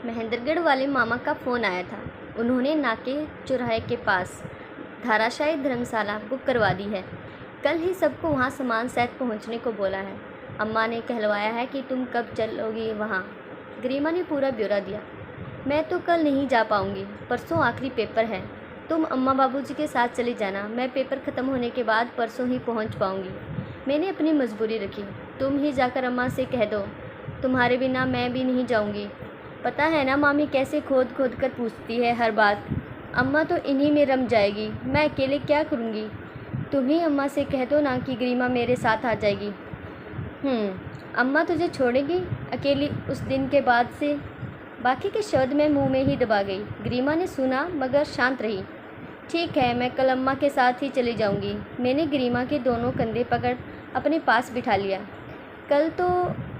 महेंद्रगढ़ वाले मामा का फ़ोन आया था। उन्होंने नाके चौराहे के पास धाराशाही धर्मशाला बुक करवा दी है। कल ही सबको वहाँ सामान सहित पहुँचने को बोला है। अम्मा ने कहलवाया है कि तुम कब चलोगी वहाँ। गरिमा ने पूरा ब्यौरा दिया। मैं तो कल नहीं जा पाऊँगी, परसों आखिरी पेपर है। तुम अम्मा बाबूजी के साथ चली जाना, मैं पेपर ख़त्म होने के बाद परसों ही पहुँच पाऊँगी। मैंने अपनी मजबूरी रखी। तुम ही जाकर अम्मा से कह दो, तुम्हारे बिना मैं भी नहीं जाऊँगी। पता है ना मामी कैसे खोद खोद कर पूछती है हर बात। अम्मा तो इन्हीं में रम जाएगी, मैं अकेले क्या करूँगी। तुम ही अम्मा से कह दो ना कि गरिमा मेरे साथ आ जाएगी। अम्मा तुझे छोड़ेगी अकेली उस दिन के बाद से। बाकी के शब्द मैं मुंह में ही दबा गई। गरिमा ने सुना मगर शांत रही। ठीक है, मैं कल अम्मा के साथ ही चली जाऊंगी। मैंने गरिमा के दोनों कंधे पकड़ अपने पास बिठा लिया। कल तो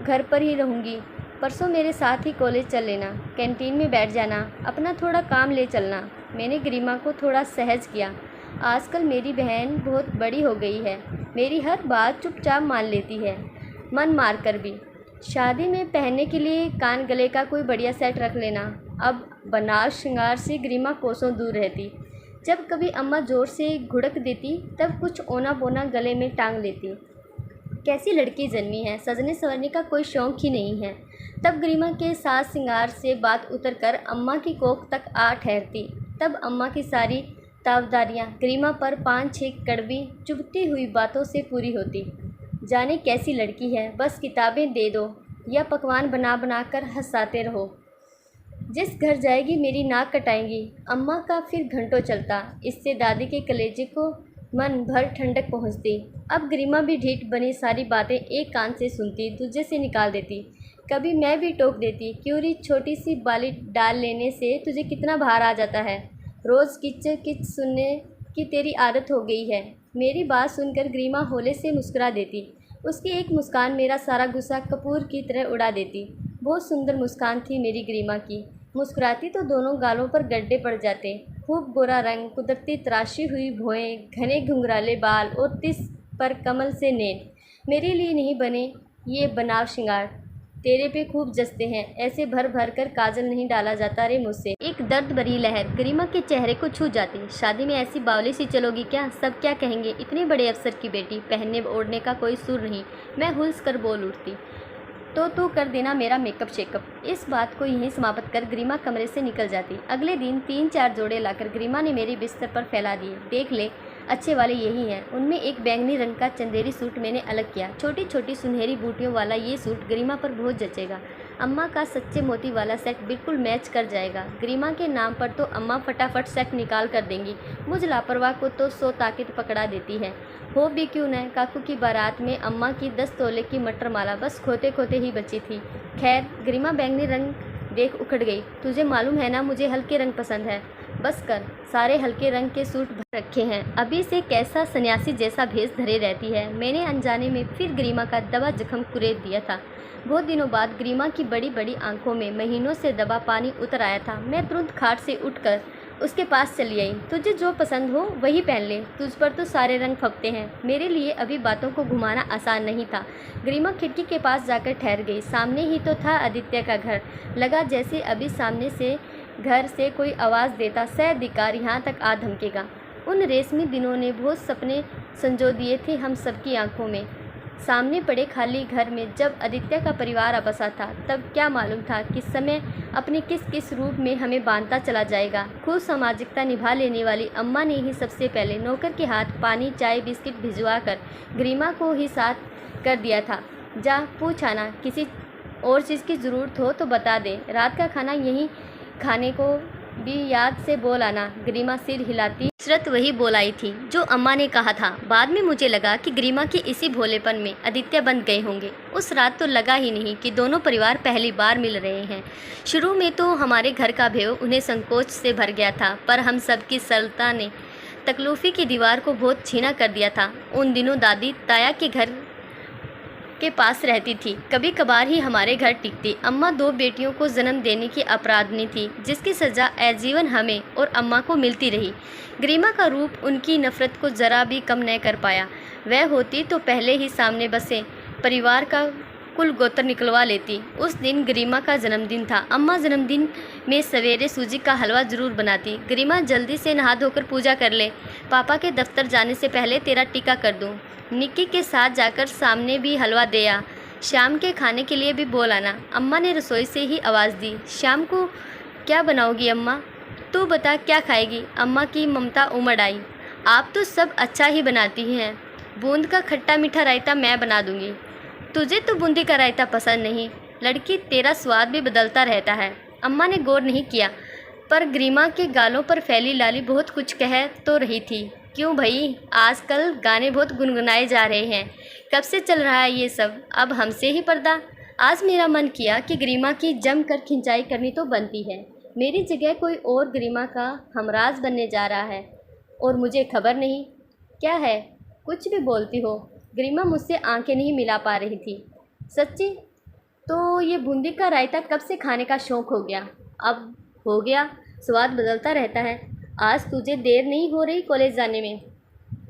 घर पर ही रहूंगी, परसों मेरे साथ ही कॉलेज चल लेना, कैंटीन में बैठ जाना, अपना थोड़ा काम ले चलना। मैंने गरिमा को थोड़ा सहज किया। आजकल मेरी बहन बहुत बड़ी हो गई है, मेरी हर बात चुपचाप मान लेती है, मन मार कर भी। शादी में पहनने के लिए कान गले का कोई बढ़िया सेट रख लेना। अब बनाव श्रृंगार से गरिमा कोसों दूर रहती। जब कभी अम्मा ज़ोर से घुड़क देती तब कुछ ओना बोना गले में टांग लेती। कैसी लड़की जन्मी है, सजने संवरने का कोई शौक़ ही नहीं है। तब गरिमा के साज श्रृंगार से बात उतरकर अम्मा की कोख तक आ ठहरती। तब अम्मा की सारी तावदारियाँ गरिमा पर 5-6 कड़वी चुभती हुई बातों से पूरी होती। जाने कैसी लड़की है, बस किताबें दे दो या पकवान बना बना कर हंसाते रहो। जिस घर जाएगी मेरी नाक कटाएंगी। अम्मा का फिर घंटों चलता। इससे दादी के कलेजे को मन भर ठंडक पहुंचती। अब गरिमा भी ढीठ बनी सारी बातें एक कान से सुनती, दूसरे से निकाल देती। कभी मैं भी टोक देती, क्यों री छोटी सी बाली डाल लेने से तुझे कितना भार आ जाता है। रोज़ किच किच सुनने की तेरी आदत हो गई है। मेरी बात सुनकर गरिमा होले से मुस्कुरा देती। उसकी एक मुस्कान मेरा सारा गुस्सा कपूर की तरह उड़ा देती। बहुत सुंदर मुस्कान थी मेरी गरिमा की। मुस्कुराती तो दोनों गालों पर गड्ढे पड़ जाते। खूब गोरा रंग, कुदरती तराशी हुई भौहें, घने घुंघराले बाल और तिस पर कमल से नैन। मेरे लिए नहीं बने ये बनाव श्रृंगार, तेरे पे खूब जचते हैं। ऐसे भर भर कर काजल नहीं डाला जाता रे मुझसे। एक दर्द भरी लहर गरिमा के चेहरे को छू जाती। शादी में ऐसी बावली सी चलोगी क्या? सब क्या कहेंगे, इतने बड़े अफसर की बेटी, पहनने ओढ़ने का कोई सुर नहीं। मैं हुल्स कर बोल उठती। तो तू कर देना मेरा मेकअप शेकअप। इस बात को यहीं समाप्त कर गरिमा कमरे से निकल जाती। अगले दिन 3-4 जोड़े लाकर गरिमा ने मेरे बिस्तर पर फैला दिए। देख ले, अच्छे वाले यही हैं। उनमें एक बैंगनी रंग का चंदेरी सूट मैंने अलग किया। छोटी छोटी सुनहरी बूटियों वाला ये सूट गरिमा पर बहुत जचेगा। अम्मा का सच्चे मोती वाला सेट बिल्कुल मैच कर जाएगा। गरिमा के नाम पर तो अम्मा फटाफट सेट निकाल कर देंगी। मुझ लापरवाह को तो 100 ताकत पकड़ा देती है। हो भी क्यों न, काकू की बारात में अम्मा की 10 तोले की मटर माला बस खोते खोते ही बची थी। खैर, गरिमा बैंगनी रंग देख उखड़ गई। तुझे मालूम है ना मुझे हल्के रंग पसंद है। बस कर, सारे हल्के रंग के सूट भर रखे हैं। अभी से कैसा सन्यासी जैसा भेष धरे रहती है। मैंने अनजाने में फिर गरिमा का दबा जख्म कुरेद दिया था। बहुत दिनों बाद गरिमा की बड़ी बड़ी आंखों में महीनों से दबा पानी उतर आया था। मैं तुरंत खाट से उठकर उसके पास चली आई। तुझे जो पसंद हो वही पहन ले, तुझ पर तो सारे रंग फपते हैं। मेरे लिए अभी बातों को घुमाना आसान नहीं था। गरिमा खिड़की के पास जाकर ठहर गई। सामने ही तो था आदित्य का घर। लगा जैसे अभी सामने से घर से कोई आवाज़ देता सह-अधिकार यहाँ तक आ धमकेगा। उन रेशमी दिनों ने बहुत सपने संजो दिए थे हम सबकी आंखों में। सामने पड़े खाली घर में जब आदित्य का परिवार आ बसा था, तब क्या मालूम था कि समय अपने किस किस रूप में हमें बांधता चला जाएगा। खूब सामाजिकता निभा लेने वाली अम्मा ने ही सबसे पहले नौकर के हाथ पानी चाय बिस्किट भिजवा कर गरिमा को ही साथ कर दिया था। जा पूछ आना, किसी और चीज़ की ज़रूरत हो तो बता दे। रात का खाना यहीं खाने को भी याद से बोल आना। गरिमा सिर हिलाती। इशरत वही बोल आई थी जो अम्मा ने कहा था। बाद में मुझे लगा कि गरिमा के इसी भोलेपन में आदित्य बंध गए होंगे। उस रात तो लगा ही नहीं कि दोनों परिवार पहली बार मिल रहे हैं। शुरू में तो हमारे घर का भेव उन्हें संकोच से भर गया था, पर हम सबकी सरलता ने तकल्लुफ़ी की दीवार को बहुत छीना कर दिया था। उन दिनों दादी ताया के घर के पास रहती थी, कभी कभार ही हमारे घर टिकती। अम्मा 2 बेटियों को जन्म देने की अपराधनी थी, जिसकी सज़ा आजीवन हमें और अम्मा को मिलती रही। गरिमा का रूप उनकी नफ़रत को ज़रा भी कम न कर पाया। वह होती तो पहले ही सामने बसे परिवार का कुल गोत्र निकलवा लेती। उस दिन गरिमा का जन्मदिन था। अम्मा जन्मदिन में सवेरे सूजी का हलवा ज़रूर बनाती। गरिमा जल्दी से नहा धोकर पूजा कर ले, पापा के दफ्तर जाने से पहले तेरा टीका कर दूँ। निक्की के साथ जाकर सामने भी हलवा दे आ, शाम के खाने के लिए भी बोल आना। अम्मा ने रसोई से ही आवाज़ दी। शाम को क्या बनाओगी अम्मा? तू बता क्या खाएगी? अम्मा की ममता उमड़ आई। आप तो सब अच्छा ही बनाती हैं। बूंद का खट्टा मीठा रायता मैं बना दूंगी। तुझे तो बूंदी का रायता पसंद नहीं लड़की, तेरा स्वाद भी बदलता रहता है। अम्मा ने गौर नहीं किया, पर गरिमा के गालों पर फैली लाली बहुत कुछ कह तो रही थी। क्यों भाई, आजकल गाने बहुत गुनगुनाए जा रहे हैं। कब से चल रहा है ये सब? अब हमसे ही पर्दा। आज मेरा मन किया कि गरिमा की जम कर खिंचाई करनी तो बनती है। मेरी जगह कोई और गरिमा का हमराज बनने जा रहा है और मुझे खबर नहीं। क्या है, कुछ भी बोलती हो? गरिमा मुझसे आंखें नहीं मिला पा रही थी। सच्ची? तो ये बूंदी का रायता कब से खाने का शौक़ हो गया? अब हो गया, स्वाद बदलता रहता है। आज तुझे देर नहीं हो रही कॉलेज जाने में?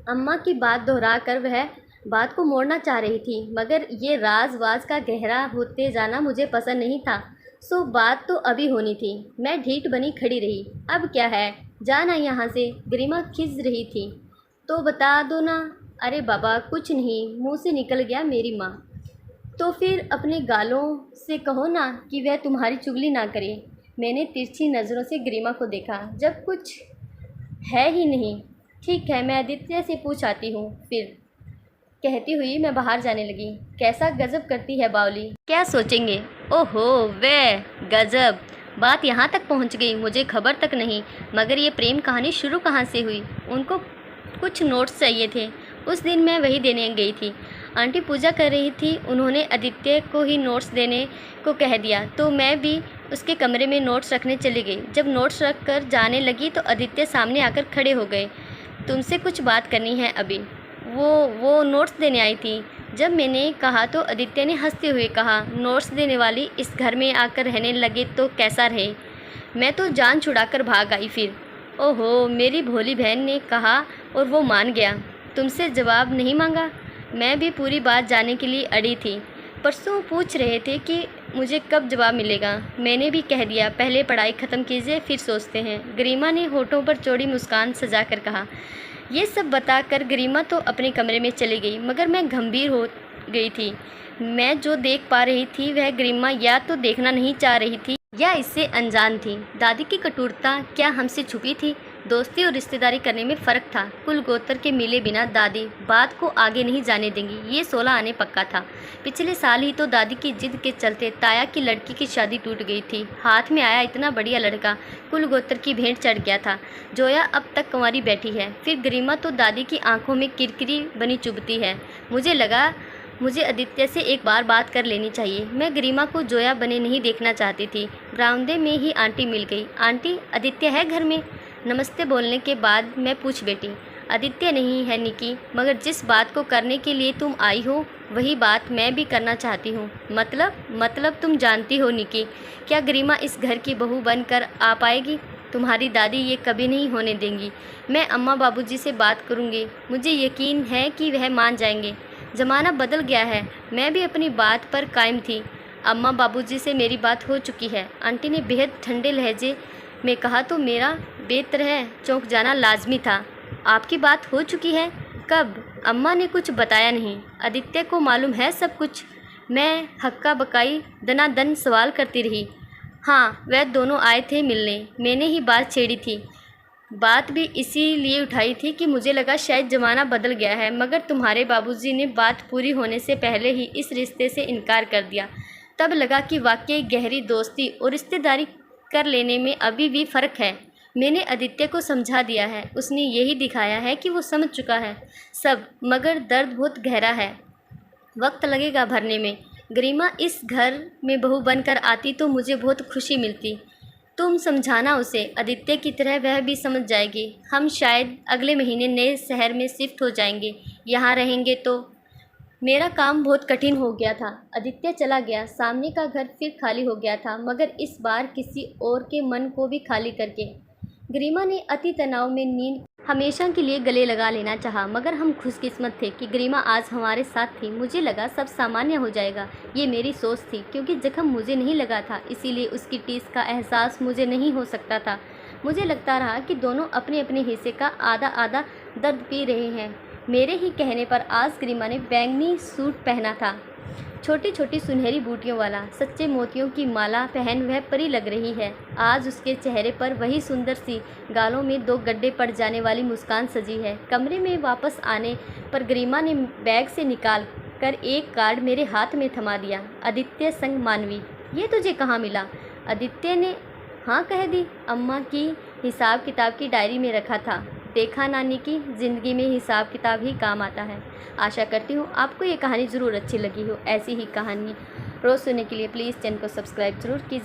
अम्मा की बात दोहरा कर वह बात को मोड़ना चाह रही थी, मगर ये राज वाज का गहरा होते जाना मुझे पसंद नहीं था। सो बात तो अभी होनी थी। मैं ढीठ बनी खड़ी रही। अब क्या है, जाना यहाँ से। गरिमा खिंच रही थी। तो बता दो ना। अरे बाबा कुछ नहीं, मुंह से निकल गया मेरी माँ। तो फिर अपने गालों से कहो ना कि वह तुम्हारी चुगली ना करे। मैंने तिरछी नज़रों से गरिमा को देखा। जब कुछ है ही नहीं। ठीक है, मैं आदित्य से पूछ आती हूँ फिर, कहती हुई मैं बाहर जाने लगी। कैसा गजब करती है बावली, क्या सोचेंगे? ओहो वे गजब, बात यहाँ तक पहुँच गई, मुझे खबर तक नहीं। मगर ये प्रेम कहानी शुरू कहाँ से हुई? उनको कुछ नोट्स चाहिए थे। उस दिन मैं वही देने गई थी। आंटी पूजा कर रही थी, उन्होंने आदित्य को ही नोट्स देने को कह दिया, तो मैं भी उसके कमरे में नोट्स रखने चली गई। जब नोट्स रख कर जाने लगी तो आदित्य सामने आकर खड़े हो गए। तुमसे कुछ बात करनी है अभी। वो नोट्स देने आई थी। जब मैंने कहा तो आदित्य ने हंसते हुए कहा, नोट्स देने वाली इस घर में आकर रहने लगे तो कैसा रहे? मैं तो जान छुड़ाकर भाग आई फिर। ओहो, मेरी भोली बहन ने कहा और वो मान गया। तुमसे जवाब नहीं मांगा? मैं भी पूरी बात जानने के लिए अड़ी थी। परसों पूछ रहे थे कि मुझे कब जवाब मिलेगा। मैंने भी कह दिया, पहले पढ़ाई ख़त्म कीजिए फिर सोचते हैं। गरिमा ने होठों पर चौड़ी मुस्कान सजा कर कहा। ये सब बताकर गरिमा तो अपने कमरे में चली गई, मगर मैं गंभीर हो गई थी। मैं जो देख पा रही थी वह गरिमा या तो देखना नहीं चाह रही थी या इससे अनजान थी। दादी की कटुरता क्या हमसे छुपी थी? दोस्ती और रिश्तेदारी करने में फ़र्क था। कुल गोत्र के मिले बिना दादी बात को आगे नहीं जाने देंगी, ये 16 आने पक्का था। पिछले साल ही तो दादी की जिद के चलते ताया की लड़की की शादी टूट गई थी। हाथ में आया इतना बढ़िया लड़का, कुल गोत्र की भेंट चढ़ गया था। जोया अब तक कुंवारी बैठी है। फिर गरिमा तो दादी की आंखों में किरकिरी बनी चुभती है। मुझे लगा मुझे आदित्य से एक बार बात कर लेनी चाहिए। मैं गरिमा को जोया बने नहीं देखना चाहती थी। बरामदे में ही आंटी मिल गई। आंटी, आदित्य है घर में? नमस्ते बोलने के बाद मैं पूछ बैठी। आदित्य नहीं है निकी, मगर जिस बात को करने के लिए तुम आई हो वही बात मैं भी करना चाहती हूँ। मतलब तुम जानती हो निकी, क्या गरिमा इस घर की बहू बनकर आ पाएगी? तुम्हारी दादी ये कभी नहीं होने देंगी। मैं अम्मा बाबूजी से बात करूँगी, मुझे यकीन है कि वह मान जाएंगे। ज़माना बदल गया है। मैं भी अपनी बात पर कायम थी। अम्मा बाबूजी से मेरी बात हो चुकी है, आंटी ने बेहद ठंडे लहजे में कहा। तो मेरा बेतरह चौंक जाना लाजमी था। आपकी बात हो चुकी है? कब? अम्मा ने कुछ बताया नहीं। आदित्य को मालूम है सब कुछ? मैं हक्का बकाई दनादन सवाल करती रही। हाँ, वह दोनों आए थे मिलने, मैंने ही बात छेड़ी थी। बात भी इसीलिए उठाई थी कि मुझे लगा शायद ज़माना बदल गया है, मगर तुम्हारे बाबूजी ने बात पूरी होने से पहले ही इस रिश्ते से इनकार कर दिया। तब लगा कि वाकई गहरी दोस्ती और रिश्तेदारी कर लेने में अभी भी फ़र्क है। मैंने आदित्य को समझा दिया है, उसने यही दिखाया है कि वो समझ चुका है सब, मगर दर्द बहुत गहरा है, वक्त लगेगा भरने में। गरिमा इस घर में बहू बनकर आती तो मुझे बहुत खुशी मिलती। तुम समझाना उसे, आदित्य की तरह वह भी समझ जाएगी। हम शायद अगले महीने नए शहर में शिफ्ट हो जाएंगे। यहाँ रहेंगे तो मेरा काम बहुत कठिन हो गया था। आदित्य चला गया, सामने का घर फिर खाली हो गया था, मगर इस बार किसी और के मन को भी खाली करके। गरिमा ने अति तनाव में नींद हमेशा के लिए गले लगा लेना चाहा, मगर हम खुशकिस्मत थे कि गरिमा आज हमारे साथ थी। मुझे लगा सब सामान्य हो जाएगा। ये मेरी सोच थी, क्योंकि जख्म मुझे नहीं लगा था, इसीलिए उसकी टीस का एहसास मुझे नहीं हो सकता था। मुझे लगता रहा कि दोनों अपने अपने हिस्से का आधा आधा दर्द पी रहे हैं। मेरे ही कहने पर आज गरिमा ने बैंगनी सूट पहना था, छोटी छोटी सुनहरी बूटियों वाला। सच्चे मोतियों की माला पहन वह परी लग रही है। आज उसके चेहरे पर वही सुंदर सी गालों में 2 गड्ढे पड़ जाने वाली मुस्कान सजी है। कमरे में वापस आने पर गरिमा ने बैग से निकाल कर एक कार्ड मेरे हाथ में थमा दिया। आदित्य संग मानवी, ये तुझे कहाँ मिला? आदित्य ने हाँ कह दी। अम्मा की हिसाब किताब की डायरी में रखा था। देखा नानी की, ज़िंदगी में हिसाब किताब ही काम आता है। आशा करती हूँ आपको ये कहानी ज़रूर अच्छी लगी हो। ऐसी ही कहानी रोज़ सुनने के लिए प्लीज़ चैनल को सब्सक्राइब ज़रूर कीजिए।